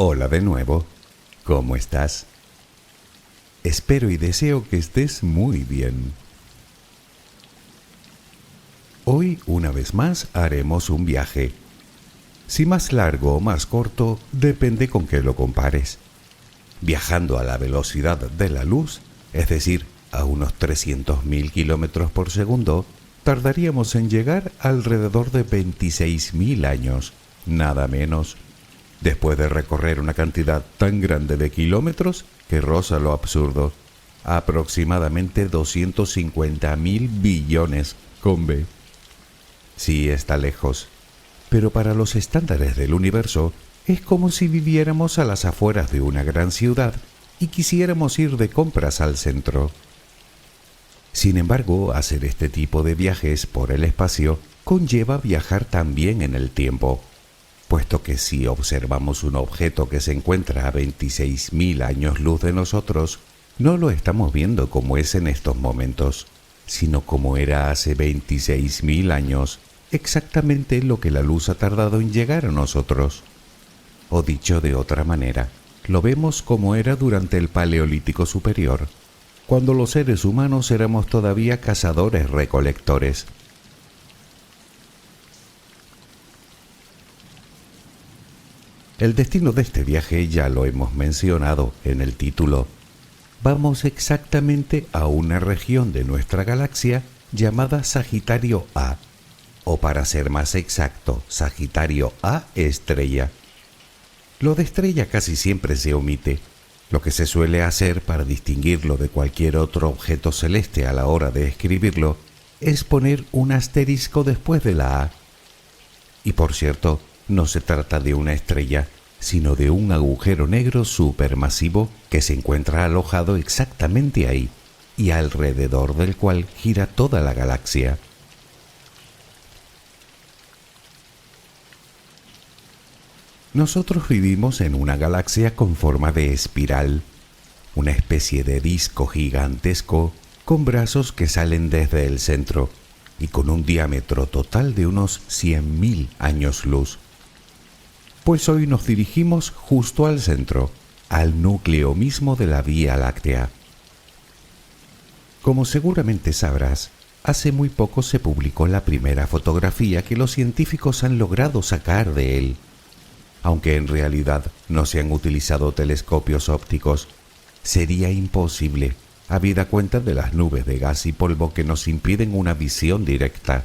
Hola de nuevo. ¿Cómo estás? Espero y deseo que estés muy bien. Hoy, una vez más, haremos un viaje. Si más largo o más corto, depende con qué lo compares. Viajando a la velocidad de la luz, es decir, a unos 300.000 kilómetros por segundo, tardaríamos en llegar alrededor de 26.000 años, nada menos. Después de recorrer una cantidad tan grande de kilómetros que roza lo absurdo, aproximadamente 250.000 billones con B. Sí, está lejos, pero para los estándares del universo es como si viviéramos a las afueras de una gran ciudad y quisiéramos ir de compras al centro. Sin embargo, hacer este tipo de viajes por el espacio conlleva viajar también en el tiempo, puesto que si observamos un objeto que se encuentra a 26.000 años luz de nosotros, no lo estamos viendo como es en estos momentos, sino como era hace 26.000 años, exactamente lo que la luz ha tardado en llegar a nosotros. O dicho de otra manera, lo vemos como era durante el Paleolítico Superior, cuando los seres humanos éramos todavía cazadores-recolectores. El destino de este viaje ya lo hemos mencionado en el título. Vamos exactamente a una región de nuestra galaxia llamada Sagitario A, o para ser más exacto, Sagitario A estrella. Lo de estrella casi siempre se omite. Lo que se suele hacer para distinguirlo de cualquier otro objeto celeste a la hora de escribirlo es poner un asterisco después de la A. Y por cierto, no se trata de una estrella, sino de un agujero negro supermasivo que se encuentra alojado exactamente ahí y alrededor del cual gira toda la galaxia. Nosotros vivimos en una galaxia con forma de espiral, una especie de disco gigantesco con brazos que salen desde el centro y con un diámetro total de unos 100.000 años luz. Pues hoy nos dirigimos justo al centro, al núcleo mismo de la Vía Láctea. Como seguramente sabrás, hace muy poco se publicó la primera fotografía que los científicos han logrado sacar de él. Aunque en realidad no se han utilizado telescopios ópticos, sería imposible, habida cuenta de las nubes de gas y polvo que nos impiden una visión directa.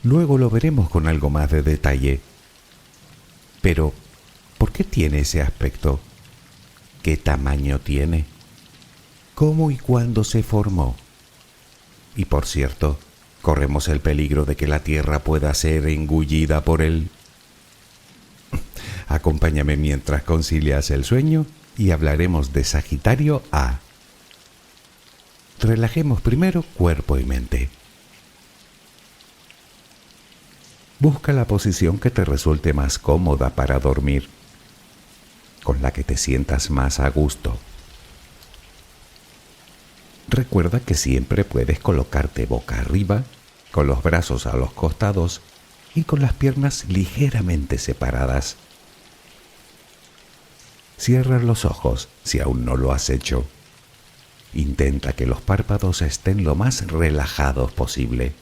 Luego lo veremos con algo más de detalle. Pero, ¿por qué tiene ese aspecto? ¿Qué tamaño tiene? ¿Cómo y cuándo se formó? Y por cierto, ¿corremos el peligro de que la Tierra pueda ser engullida por él? Acompáñame mientras concilias el sueño y hablaremos de Sagitario A. Relajemos primero cuerpo y mente. Busca la posición que te resulte más cómoda para dormir, con la que te sientas más a gusto. Recuerda que siempre puedes colocarte boca arriba, con los brazos a los costados y con las piernas ligeramente separadas. Cierra los ojos si aún no lo has hecho. Intenta que los párpados estén lo más relajados posible.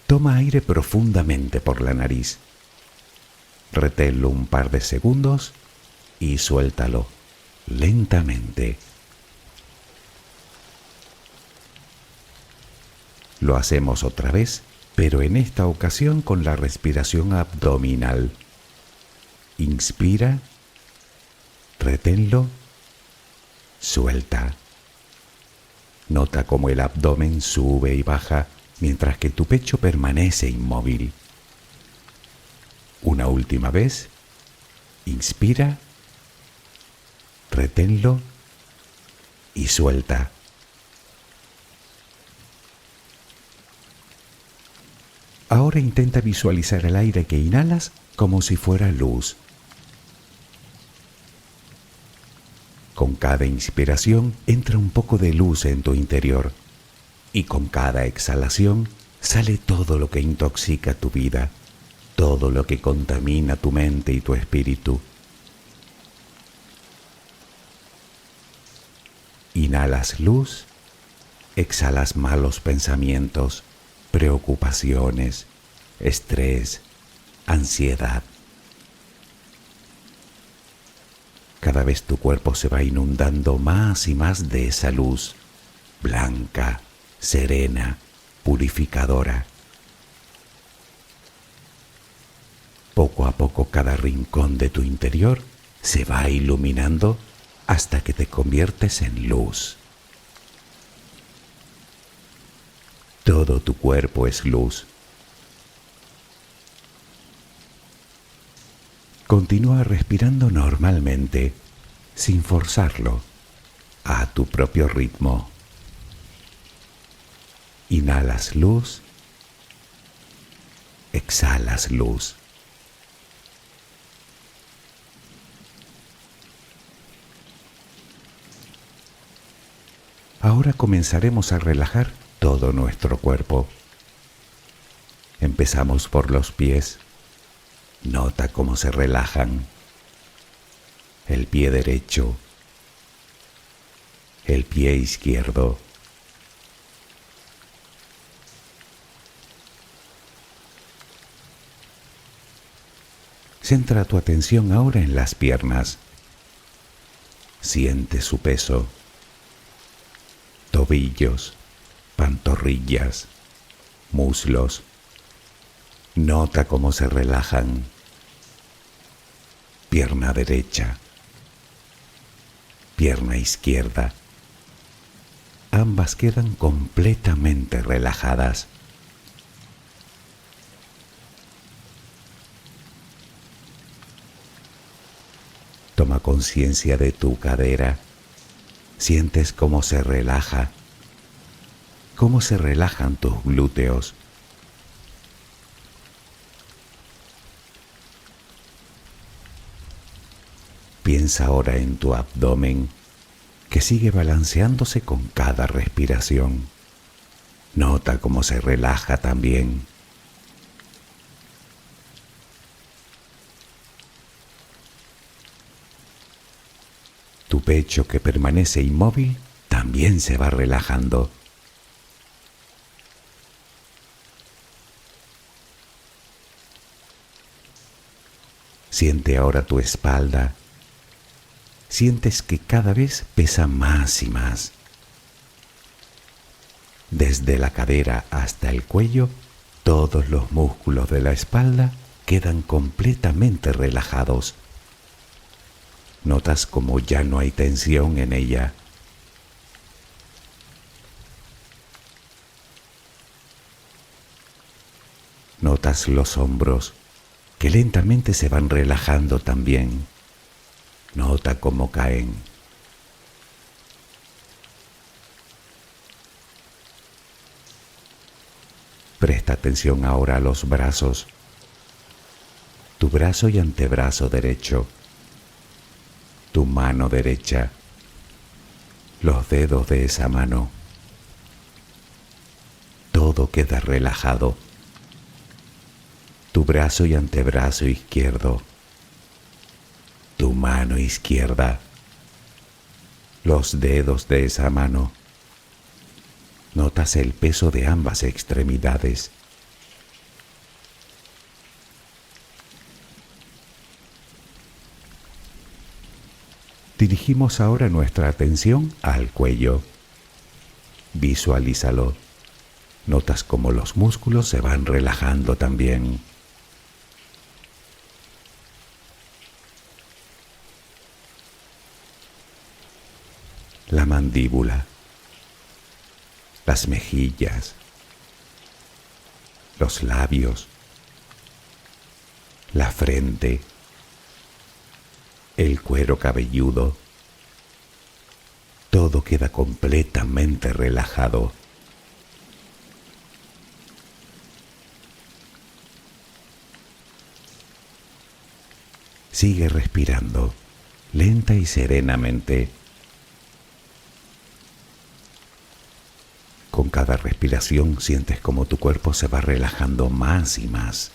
Toma aire profundamente por la nariz. Reténlo un par de segundos y suéltalo lentamente. Lo hacemos otra vez, pero en esta ocasión con la respiración abdominal. Inspira, reténlo, suelta. Nota cómo el abdomen sube y baja mientras que tu pecho permanece inmóvil. Una última vez, inspira, reténlo y suelta. Ahora intenta visualizar el aire que inhalas como si fuera luz. Con cada inspiración entra un poco de luz en tu interior y con cada exhalación sale todo lo que intoxica tu vida. todo lo que contamina tu mente y tu espíritu. Inhalas luz, exhalas malos pensamientos, preocupaciones, estrés, ansiedad. Cada vez tu cuerpo se va inundando más y más de esa luz, blanca, serena, purificadora. Poco a poco cada rincón de tu interior se va iluminando hasta que te conviertes en luz. Todo tu cuerpo es luz. Continúa respirando normalmente, sin forzarlo, a tu propio ritmo. Inhalas luz, exhalas luz. Ahora comenzaremos a relajar todo nuestro cuerpo. Empezamos por los pies. Nota cómo se relajan. El pie derecho, el pie izquierdo. Centra tu atención ahora en las piernas. Siente su peso. Tobillos, pantorrillas, muslos. Nota cómo se relajan. Pierna derecha, pierna izquierda. Ambas quedan completamente relajadas. Toma conciencia de tu cadera. Sientes cómo se relaja, cómo se relajan tus glúteos. Piensa ahora en tu abdomen, que sigue balanceándose con cada respiración. Nota cómo se relaja también. Tu pecho, que permanece inmóvil, también se va relajando. Siente ahora tu espalda. Sientes que cada vez pesa más y más. Desde la cadera hasta el cuello, todos los músculos de la espalda quedan completamente relajados. Notas como ya no hay tensión en ella. Notas los hombros, que lentamente se van relajando también. Nota cómo caen. Presta atención ahora a los brazos. Tu brazo y antebrazo derecho. Tu mano derecha. Los dedos de esa mano. Todo queda relajado. Tu brazo y antebrazo izquierdo. Tu mano izquierda. Los dedos de esa mano. Notas el peso de ambas extremidades. Dirigimos ahora nuestra atención al cuello. Visualízalo. Notas cómo los músculos se van relajando también. La mandíbula, las mejillas, los labios, la frente, el cuero cabelludo. Todo queda completamente relajado. Sigue respirando, lenta y serenamente. Con cada respiración sientes como tu cuerpo se va relajando más y más.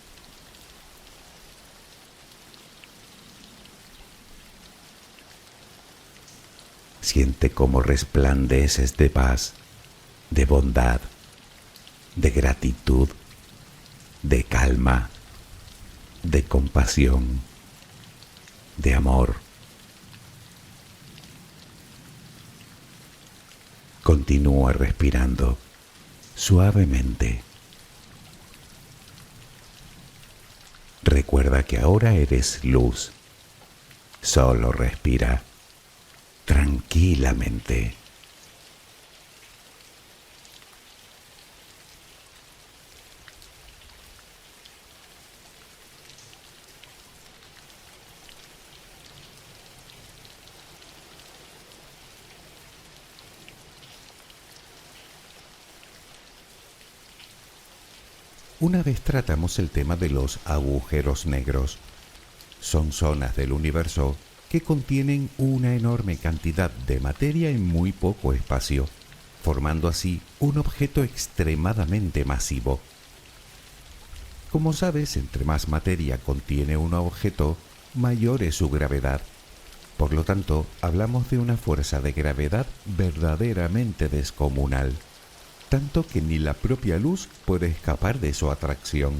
Siente cómo resplandeces de paz, de bondad, de gratitud, de calma, de compasión, de amor. Continúa respirando suavemente. Recuerda que ahora eres luz. Solo respira tranquilamente. Una vez tratamos el tema de los agujeros negros. Son zonas del universo que contienen una enorme cantidad de materia en muy poco espacio, formando así un objeto extremadamente masivo. Como sabes, entre más materia contiene un objeto, mayor es su gravedad. Por lo tanto, hablamos de una fuerza de gravedad verdaderamente descomunal, tanto que ni la propia luz puede escapar de su atracción.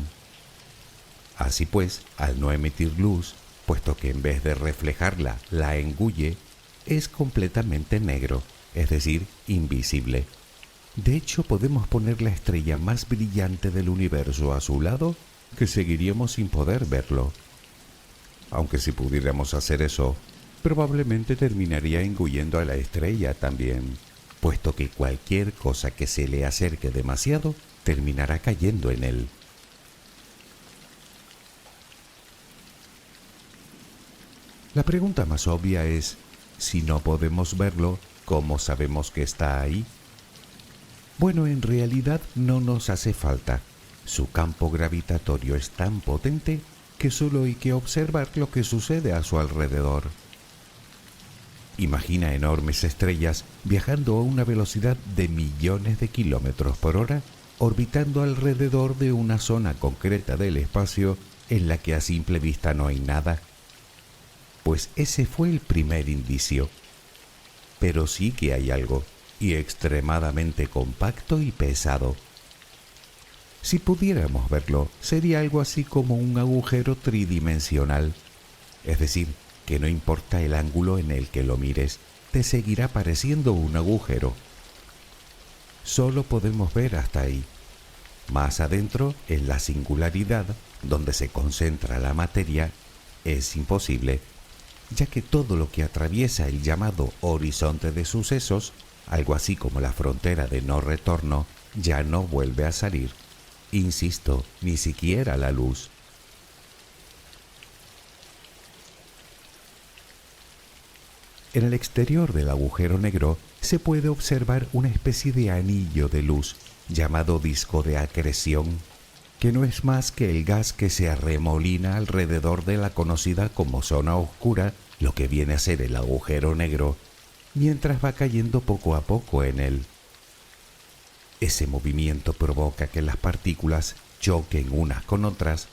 Así pues, al no emitir luz, puesto que en vez de reflejarla la engulle, es completamente negro, es decir, invisible. De hecho, podemos poner la estrella más brillante del universo a su lado, que seguiríamos sin poder verlo. Aunque si pudiéramos hacer eso, probablemente terminaría engullendo a la estrella también, puesto que cualquier cosa que se le acerque demasiado terminará cayendo en él. La pregunta más obvia es, si no podemos verlo, ¿cómo sabemos que está ahí? Bueno, en realidad no nos hace falta. Su campo gravitatorio es tan potente que solo hay que observar lo que sucede a su alrededor. Imagina enormes estrellas viajando a una velocidad de millones de kilómetros por hora, orbitando alrededor de una zona concreta del espacio en la que a simple vista no hay nada. Pues ese fue el primer indicio. Pero sí que hay algo, y extremadamente compacto y pesado. Si pudiéramos verlo, sería algo así como un agujero tridimensional. Es decir, que no importa el ángulo en el que lo mires, te seguirá pareciendo un agujero. Solo podemos ver hasta ahí. Más adentro, en la singularidad, donde se concentra la materia, es imposible, ya que todo lo que atraviesa el llamado horizonte de sucesos, algo así como la frontera de no retorno, ya no vuelve a salir. Insisto, ni siquiera la luz. En el exterior del agujero negro se puede observar una especie de anillo de luz llamado disco de acreción, que no es más que el gas que se arremolina alrededor de la conocida como zona oscura, lo que viene a ser el agujero negro, mientras va cayendo poco a poco en él. Ese movimiento provoca que las partículas choquen unas con otras,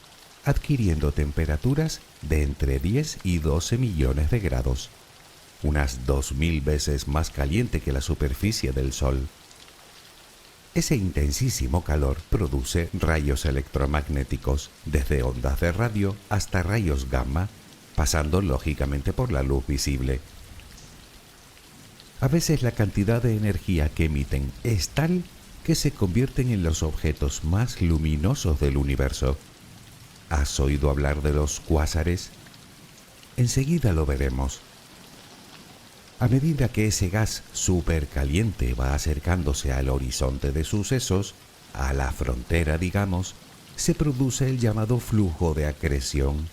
adquiriendo temperaturas de entre 10 y 12 millones de grados, unas 2000 veces más caliente que la superficie del Sol. Ese intensísimo calor produce rayos electromagnéticos, desde ondas de radio hasta rayos gamma, pasando lógicamente por la luz visible. A veces la cantidad de energía que emiten es tal que se convierten en los objetos más luminosos del universo. ¿Has oído hablar de los cuásares? Enseguida lo veremos. A medida que ese gas supercaliente va acercándose al horizonte de sucesos, a la frontera, digamos, se produce el llamado flujo de acreción.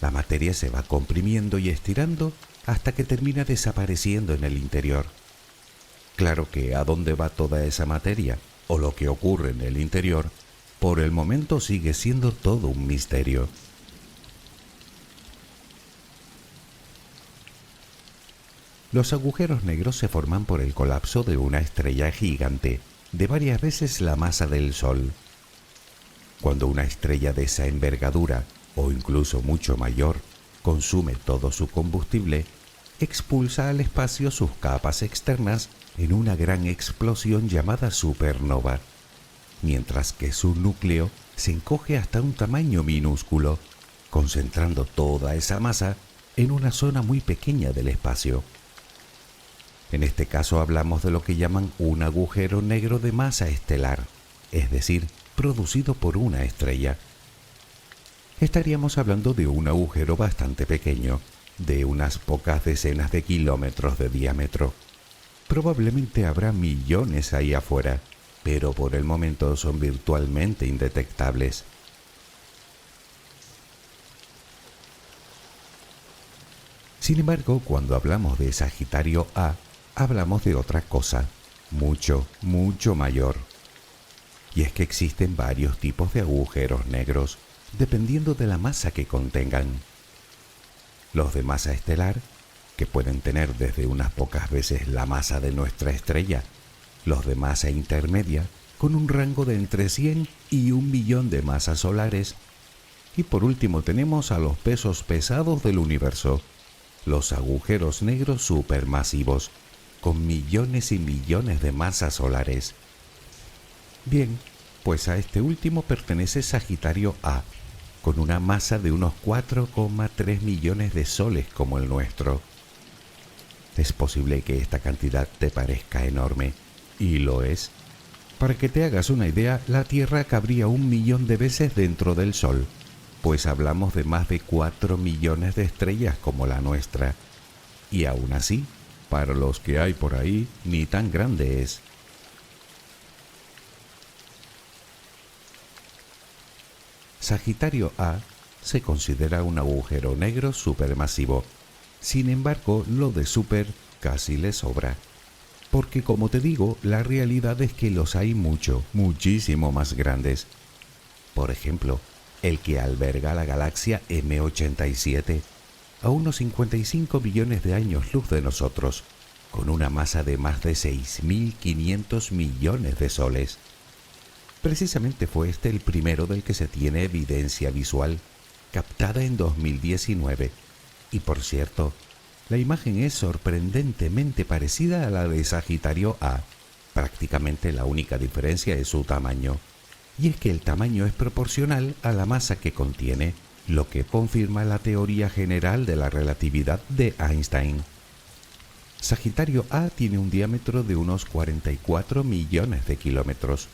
La materia se va comprimiendo y estirando hasta que termina desapareciendo en el interior. Claro que a dónde va toda esa materia, o lo que ocurre en el interior, por el momento sigue siendo todo un misterio. Los agujeros negros se forman por el colapso de una estrella gigante, de varias veces la masa del Sol. Cuando una estrella de esa envergadura, o incluso mucho mayor, consume todo su combustible, expulsa al espacio sus capas externas en una gran explosión llamada supernova, mientras que su núcleo se encoge hasta un tamaño minúsculo, concentrando toda esa masa en una zona muy pequeña del espacio. En este caso hablamos de lo que llaman un agujero negro de masa estelar, es decir, producido por una estrella. Estaríamos hablando de un agujero bastante pequeño, de unas pocas decenas de kilómetros de diámetro. Probablemente habrá millones ahí afuera, pero por el momento son virtualmente indetectables. Sin embargo, cuando hablamos de Sagitario A, hablamos de otra cosa, mucho, mucho mayor. Y es que existen varios tipos de agujeros negros, dependiendo de la masa que contengan. Los de masa estelar, que pueden tener desde unas pocas veces la masa de nuestra estrella. Los de masa intermedia, con un rango de entre 100 y 1 millón de masas solares. Y por último tenemos a los pesos pesados del universo, los agujeros negros supermasivos, con millones y millones de masas solares. Bien, pues a este último pertenece Sagitario A, con una masa de unos 4,3 millones de soles como el nuestro. Es posible que esta cantidad te parezca enorme, y lo es. Para que te hagas una idea, la Tierra cabría 1 millón de veces dentro del Sol, pues hablamos de más de 4 millones de estrellas como la nuestra. Y aún así, para los que hay por ahí, ni tan grande es. Sagitario A se considera un agujero negro supermasivo. Sin embargo, lo de super casi le sobra. Porque como te digo, la realidad es que los hay muchísimo más grandes. Por ejemplo, el que alberga la galaxia M87, a unos 55 billones de años luz de nosotros, con una masa de más de 6.500 millones de soles. Precisamente fue este el primero del que se tiene evidencia visual, captada en 2019. Y por cierto, la imagen es sorprendentemente parecida a la de Sagitario A. Prácticamente la única diferencia es su tamaño. Y es que el tamaño es proporcional a la masa que contiene, lo que confirma la teoría general de la relatividad de Einstein. Sagitario A tiene un diámetro de unos 44 millones de kilómetros.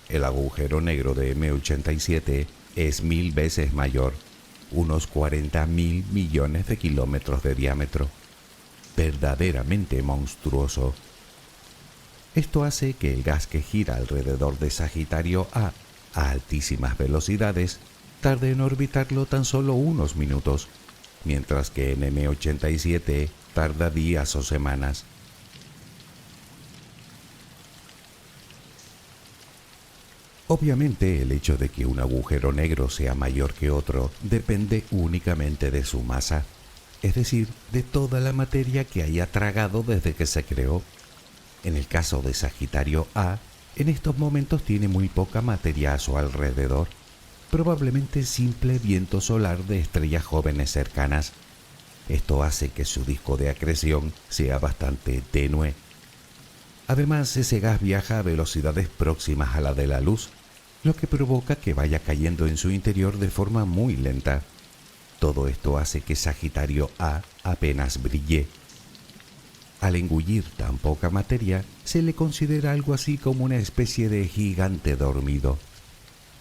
El agujero negro de M87 es 1000 veces mayor, unos 40.000 millones de kilómetros de diámetro. Verdaderamente monstruoso. Esto hace que el gas que gira alrededor de Sagitario A altísimas velocidades tarde en orbitarlo tan solo unos minutos, mientras que en M87 tarda días o semanas. Obviamente, el hecho de que un agujero negro sea mayor que otro depende únicamente de su masa, es decir, de toda la materia que haya tragado desde que se creó. En el caso de Sagitario A, en estos momentos tiene muy poca materia a su alrededor, probablemente simple viento solar de estrellas jóvenes cercanas. Esto hace que su disco de acreción sea bastante tenue. Además, ese gas viaja a velocidades próximas a la de la luz, lo que provoca que vaya cayendo en su interior de forma muy lenta. Todo esto hace que Sagitario A apenas brille. Al engullir tan poca materia, se le considera algo así como una especie de gigante dormido,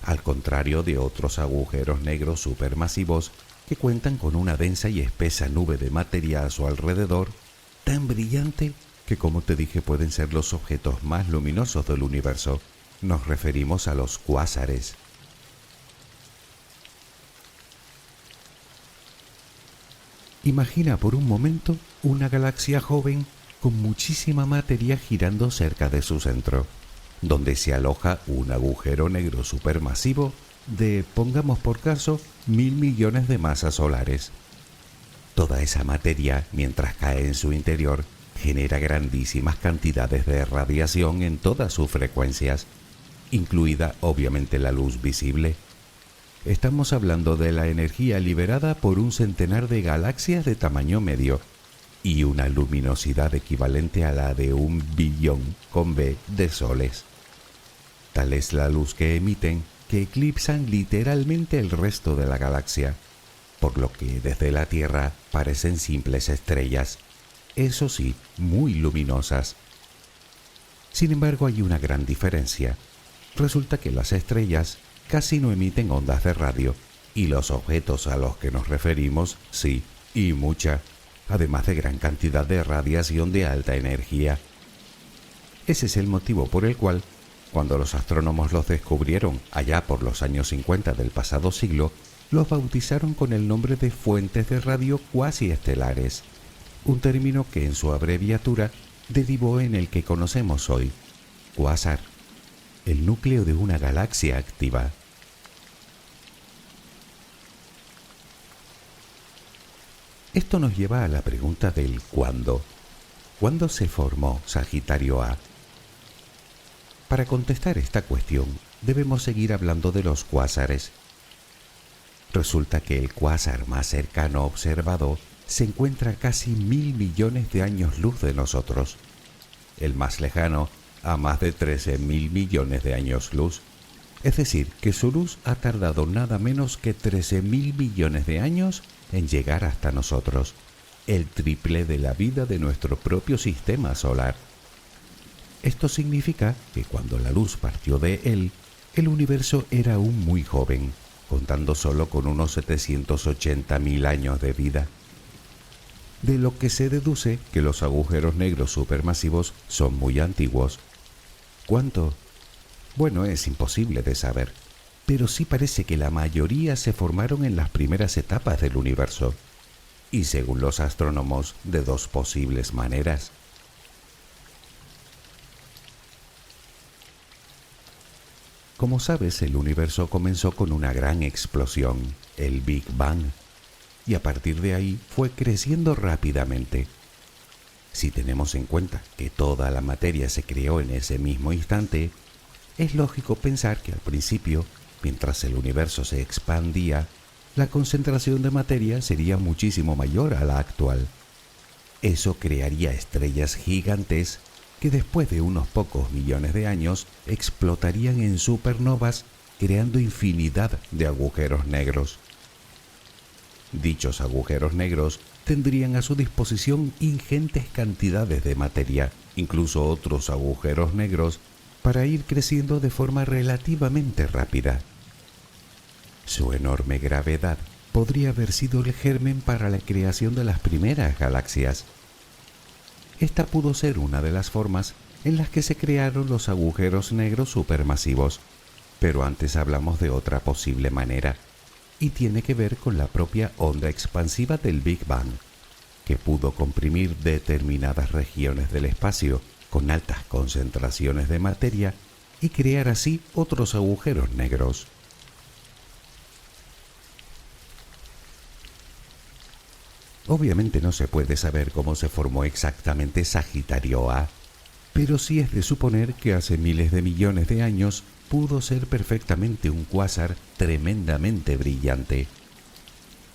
al contrario de otros agujeros negros supermasivos que cuentan con una densa y espesa nube de materia a su alrededor, tan brillante que, como te dije, pueden ser los objetos más luminosos del universo. Nos referimos a los cuásares. Imagina por un momento una galaxia joven con muchísima materia girando cerca de su centro, donde se aloja un agujero negro supermasivo de, pongamos por caso, 1.000 millones de masas solares. Toda esa materia, mientras cae en su interior, genera grandísimas cantidades de radiación en todas sus frecuencias, incluida obviamente la luz visible. Estamos hablando de la energía liberada por un centenar de galaxias de tamaño medio, y una luminosidad equivalente a la de 1 billón con B de soles. Tal es la luz que emiten que eclipsan literalmente el resto de la galaxia, por lo que desde la Tierra parecen simples estrellas, eso sí, muy luminosas. Sin embargo, hay una gran diferencia. Resulta que las estrellas casi no emiten ondas de radio, y los objetos a los que nos referimos, sí, y mucha, además de gran cantidad de radiación de alta energía. Ese es el motivo por el cual, cuando los astrónomos los descubrieron allá por los años 50 del pasado siglo, los bautizaron con el nombre de fuentes de radio cuasi estelares, un término que en su abreviatura derivó en el que conocemos hoy, cuásar, el núcleo de una galaxia activa. Esto nos lleva a la pregunta del ¿cuándo? ¿Cuándo se formó Sagitario A? Para contestar esta cuestión, debemos seguir hablando de los cuásares. Resulta que el cuásar más cercano observado se encuentra a casi 1.000 millones de años luz de nosotros. El más lejano a más de 13.000 millones de años luz. Es decir, que su luz ha tardado nada menos que 13.000 millones de años en llegar hasta nosotros, el triple de la vida de nuestro propio sistema solar. Esto significa que cuando la luz partió de él, el universo era aún muy joven, contando solo con unos 780.000 años de vida. De lo que se deduce que los agujeros negros supermasivos son muy antiguos. ¿Cuánto? Bueno, es imposible de saber, pero sí parece que la mayoría se formaron en las primeras etapas del universo, y según los astrónomos, de dos posibles maneras. Como sabes, el universo comenzó con una gran explosión, el Big Bang, y a partir de ahí fue creciendo rápidamente. Si tenemos en cuenta que toda la materia se creó en ese mismo instante, es lógico pensar que al principio, mientras el universo se expandía, la concentración de materia sería muchísimo mayor a la actual. Eso crearía estrellas gigantes que después de unos pocos millones de años explotarían en supernovas, creando infinidad de agujeros negros. Dichos agujeros negros tendrían a su disposición ingentes cantidades de materia, incluso otros agujeros negros, para ir creciendo de forma relativamente rápida. Su enorme gravedad podría haber sido el germen para la creación de las primeras galaxias. Esta pudo ser una de las formas en las que se crearon los agujeros negros supermasivos, pero antes hablamos de otra posible manera, y tiene que ver con la propia onda expansiva del Big Bang, que pudo comprimir determinadas regiones del espacio con altas concentraciones de materia y crear así otros agujeros negros. Obviamente no se puede saber cómo se formó exactamente Sagitario A, pero sí es de suponer que hace miles de millones de años pudo ser perfectamente un cuásar tremendamente brillante.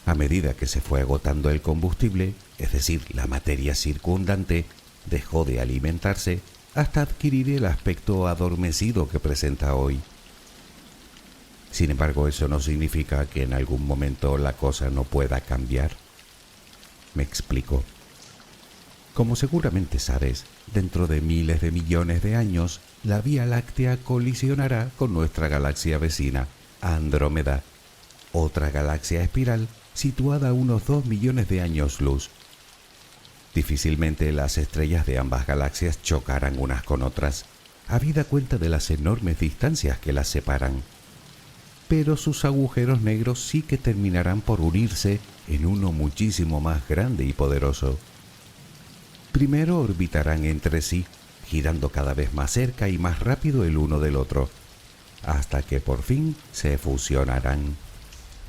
A medida que se fue agotando el combustible, es decir, la materia circundante, dejó de alimentarse hasta adquirir el aspecto adormecido que presenta hoy. Sin embargo, eso no significa que en algún momento la cosa no pueda cambiar. Me explico. Como seguramente sabes, dentro de miles de millones de años, la Vía Láctea colisionará con nuestra galaxia vecina, Andrómeda, otra galaxia espiral situada a unos 2 millones de años luz. Difícilmente las estrellas de ambas galaxias chocarán unas con otras, habida cuenta de las enormes distancias que las separan. Pero sus agujeros negros sí que terminarán por unirse en uno muchísimo más grande y poderoso. Primero orbitarán entre sí, girando cada vez más cerca y más rápido el uno del otro, hasta que por fin se fusionarán.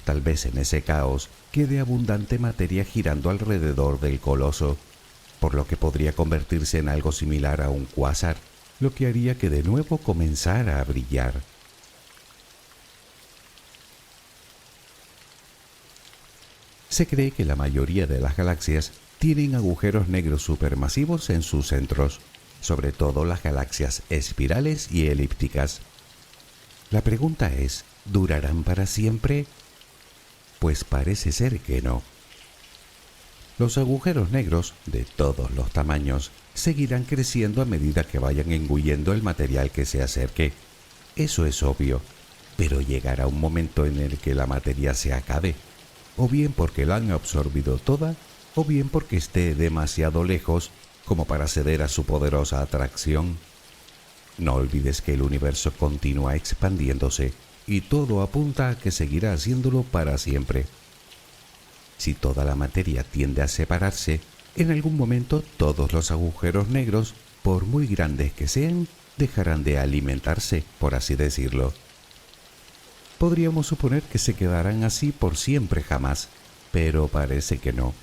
Tal vez en ese caos quede abundante materia girando alrededor del coloso, por lo que podría convertirse en algo similar a un cuásar, lo que haría que de nuevo comenzara a brillar. Se cree que la mayoría de las galaxias tienen agujeros negros supermasivos en sus centros, sobre todo las galaxias espirales y elípticas. La pregunta es, ¿durarán para siempre? Pues parece ser que no. Los agujeros negros, de todos los tamaños, seguirán creciendo a medida que vayan engullendo el material que se acerque. Eso es obvio, pero llegará un momento en el que la materia se acabe, o bien porque la han absorbido toda, o bien porque esté demasiado lejos como para ceder a su poderosa atracción. No olvides que el universo continúa expandiéndose y todo apunta a que seguirá haciéndolo para siempre. Si toda la materia tiende a separarse, en algún momento todos los agujeros negros, por muy grandes que sean, dejarán de alimentarse, por así decirlo. Podríamos suponer que se quedarán así por siempre jamás, pero parece que no.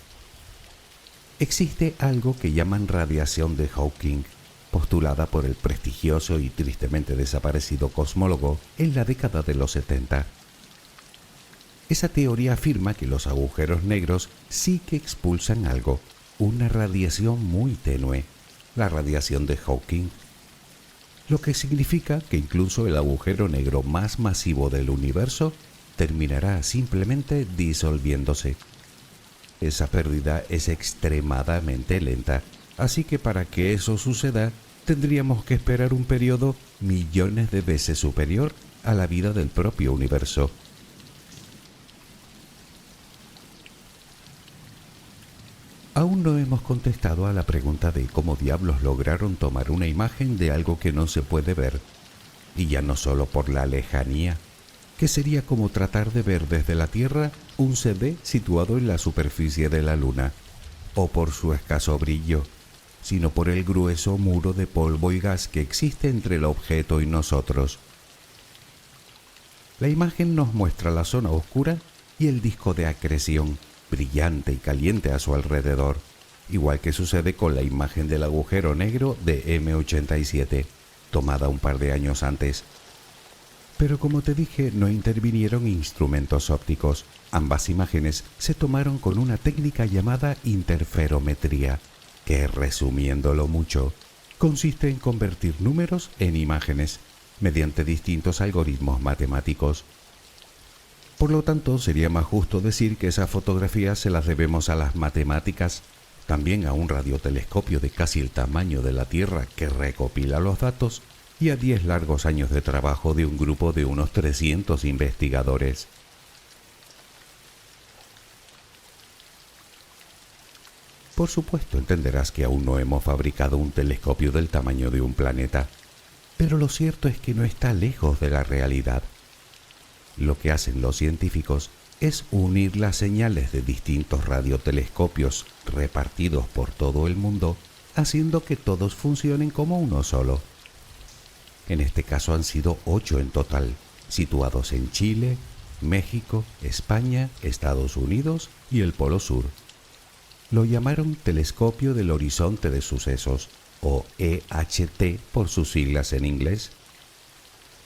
Existe algo que llaman radiación de Hawking, postulada por el prestigioso y tristemente desaparecido cosmólogo en la década de los 70. Esa teoría afirma que los agujeros negros sí que expulsan algo, una radiación muy tenue, la radiación de Hawking, lo que significa que incluso el agujero negro más masivo del universo terminará simplemente disolviéndose. Esa pérdida es extremadamente lenta, así que para que eso suceda, tendríamos que esperar un periodo millones de veces superior a la vida del propio universo. Aún no hemos contestado a la pregunta de cómo diablos lograron tomar una imagen de algo que no se puede ver, y ya no solo por la lejanía, que sería como tratar de ver desde la Tierra un CD situado en la superficie de la Luna, o por su escaso brillo, sino por el grueso muro de polvo y gas que existe entre el objeto y nosotros. La imagen nos muestra la zona oscura y el disco de acreción, brillante y caliente a su alrededor, igual que sucede con la imagen del agujero negro de M87, tomada un par de años antes. Pero como te dije, no intervinieron instrumentos ópticos. Ambas imágenes se tomaron con una técnica llamada interferometría, que, resumiéndolo mucho, consiste en convertir números en imágenes mediante distintos algoritmos matemáticos. Por lo tanto, sería más justo decir que esas fotografías se las debemos a las matemáticas, también a un radiotelescopio de casi el tamaño de la Tierra que recopila los datos y a 10 largos años de trabajo de un grupo de unos 300 investigadores. Por supuesto, entenderás que aún no hemos fabricado un telescopio del tamaño de un planeta, pero lo cierto es que no está lejos de la realidad. Lo que hacen los científicos es unir las señales de distintos radiotelescopios repartidos por todo el mundo, haciendo que todos funcionen como uno solo. En este caso han sido 8 en total, situados en Chile, México, España, Estados Unidos y el Polo Sur. Lo llamaron Telescopio del Horizonte de Sucesos, o EHT por sus siglas en inglés.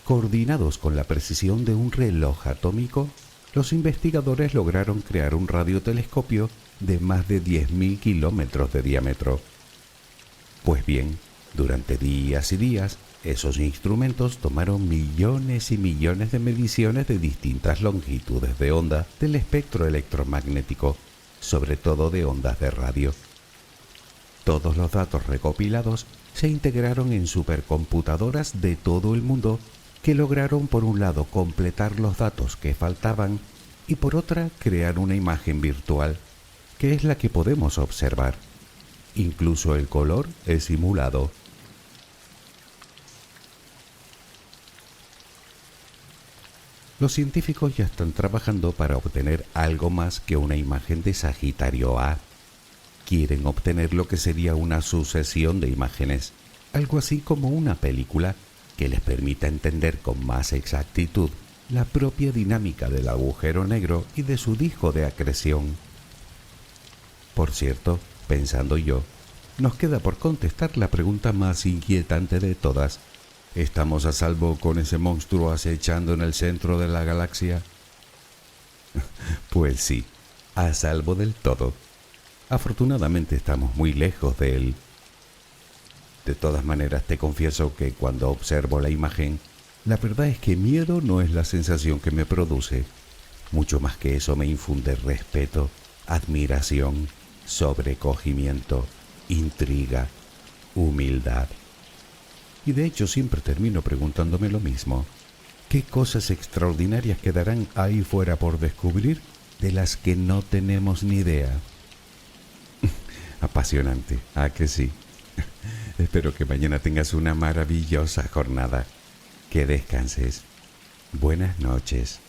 Coordinados con la precisión de un reloj atómico, los investigadores lograron crear un radiotelescopio de más de 10.000 kilómetros de diámetro. Pues bien, durante días y días, esos instrumentos tomaron millones y millones de mediciones de distintas longitudes de onda del espectro electromagnético, sobre todo de ondas de radio. Todos los datos recopilados se integraron en supercomputadoras de todo el mundo que lograron por un lado completar los datos que faltaban y por otra crear una imagen virtual, que es la que podemos observar. Incluso el color es simulado. Los científicos ya están trabajando para obtener algo más que una imagen de Sagitario A. Quieren obtener lo que sería una sucesión de imágenes, algo así como una película que les permita entender con más exactitud la propia dinámica del agujero negro y de su disco de acreción. Por cierto, pensando yo, nos queda por contestar la pregunta más inquietante de todas. ¿Estamos a salvo con ese monstruo acechando en el centro de la galaxia? Pues sí, a salvo del todo. Afortunadamente estamos muy lejos de él. De todas maneras, te confieso que cuando observo la imagen, la verdad es que miedo no es la sensación que me produce. Mucho más que eso me infunde respeto, admiración, sobrecogimiento, intriga, humildad. Y de hecho siempre termino preguntándome lo mismo. ¿Qué cosas extraordinarias quedarán ahí fuera por descubrir de las que no tenemos ni idea? Apasionante, ¿a que sí? Espero que mañana tengas una maravillosa jornada. Que descanses. Buenas noches.